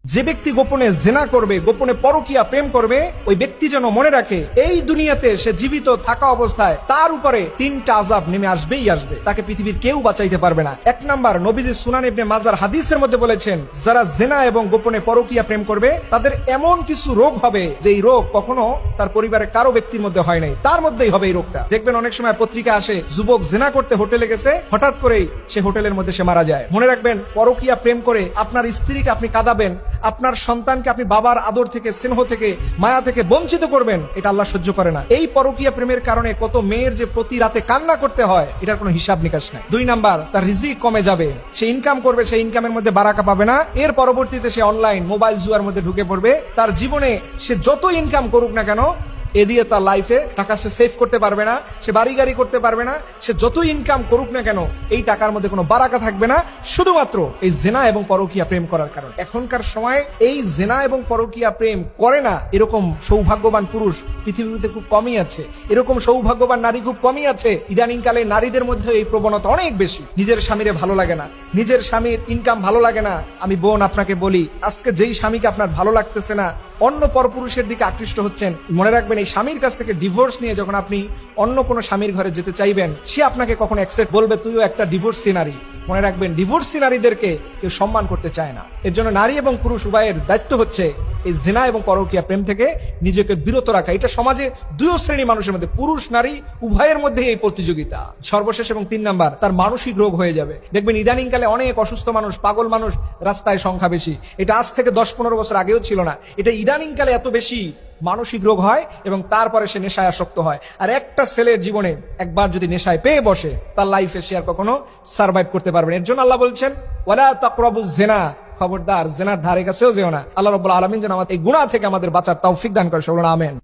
যে ব্যক্তি গোপনে জেনা করবে, গোপনে পরকীয়া প্রেম করবে, ওই ব্যক্তি যেন মনে রাখে এই দুনিয়াতে সে জীবিত থাকা অবস্থায় তার উপরে 3টা আযাব নেমে আসবেই আসবে, তাকে পৃথিবীর কেউ বাঁচাইতে পারবে না। 1 নাম্বার, নবীজি সুনান ইবনে মাজার হাদিসের মধ্যে বলেছেন, যারা জেনা এবং গোপনে পরকীয়া প্রেম করবে তাদের এমন কিছু রোগ হবে যে এই রোগ কখনো তার পরিবারের কারো ব্যক্তির মধ্যে হয় নাই, তার মধ্যেই হবে এই রোগটা। দেখবেন অনেক সময় পত্রিকা আসে, যুবক জেনা করতে হোটেলে গেছে, হঠাৎ করেই সে হোটেলের মধ্যে সে মারা যায়। মনে রাখবেন, পরকীয়া প্রেম করে আপনার স্ত্রীকে আপনি কাঁদাবেন, আপনার সন্তানকে আপনি বাবার আদর থেকে, স্নেহ থেকে, মায়া থেকে বঞ্চিত করবেন, এটা আল্লাহ সহ্য করে না। এই পরকীয়া প্রেমের কারণে কত মেয়ের যে প্রতি রাতে কান্না করতে হয়, এটার কোনো হিসাব নিকাশ নাই। 2 নাম্বার, তার রিজিক কমে যাবে, সে ইনকাম করবে, সেই ইনকামের মধ্যে বারাকা পাবে না, এর পরবর্তীতে সে অনলাইন মোবাইল জুয়ার মধ্যে ঢুকে পড়বে। তার জীবনে সে যত ইনকাম করুক না কেন, এ দিয়ে তার লাইফে টাকা সে সেভ করতে পারবে না, সে বাড়ি গাড়ি করতে পারবে না, সে যত ইনকাম করুক না কেন এই টাকার মধ্যে কোনো বারাকা থাকবে না, শুধুমাত্র এই জেনা এবং পরকীয়া প্রেম করার কারণে। এখনকার সময় এই জেনা এবং পরকীয়া প্রেম করে না এরকম সৌভাগ্যবান পুরুষ পৃথিবীতে খুব কমই আছে, এরকম সৌভাগ্যবান নারী খুব কমই আছে। ইদানিংকালে নারীদের মধ্যে এই প্রবণতা অনেক বেশি। নিজের স্বামীরে ভালো লাগে না, নিজের স্বামীর ইনকাম ভালো লাগে না। আমি বোন আপনাকে বলি, আজকে যেই স্বামীকে আপনার ভালো লাগতেছে না, অন্য পরপুরুষের দিকে আকৃষ্ট হচ্ছেন, মনে রাখবেন এই স্বামীর কাছ থেকে ডিভোর্স নিয়ে যখন আপনি অন্য কোনো স্বামীর ঘরে যেতে চাইবেন, সে আপনাকে কখনো অ্যাকসেপ্ট বলবে তুইও একটা ডিভোর্সি নারী। মনে রাখবেন, ডিভোর্সি নারীদেরকে কেউ সম্মান করতে চায় না। এর জন্য নারী এবং পুরুষ উভয়ের দায়িত্ব হচ্ছে এই জিনা এবং পরকীয়া প্রেম থেকে নিজেকে বিরত রাখা। এটা সমাজে 2 শ্রেণী মানুষের মধ্যে, পুরুষ নারী উভয়ের মধ্যে এই প্রতিযোগিতা। সর্বশেষ এবং 3 নাম্বার, তার মানসিক রোগ হয়ে যাবে। দেখবেন ইদানিংকালে অনেক অসুস্থ মানুষ, পাগল মানুষ রাস্তায় সংখ্যা বেশি। এটা আজ থেকে 10-15 বছর আগেও ছিল না, এটা ইদানিংকালে এত বেশি মানসিক রোগ হয় এবং তারপরে সে নেশায় আসক্ত হয়। আর একটা ছেলের জীবনে একবার যদি নেশায় পেয়ে বসে, তার লাইফে সে আর কখনো সার্ভাইভ করতে পারবে না। এর জন্য আল্লাহ বলছেন, ওয়ালা তাকরাবুজ জিনা, খবরদার জেনার ধারে কাছেও যেও না। আল্লাহ রাব্বুল আলামিন যেন আমাদের এই গুনাহ থেকে আমাদের বাঁচার তৌফিক দান করে। সকলে আমিন।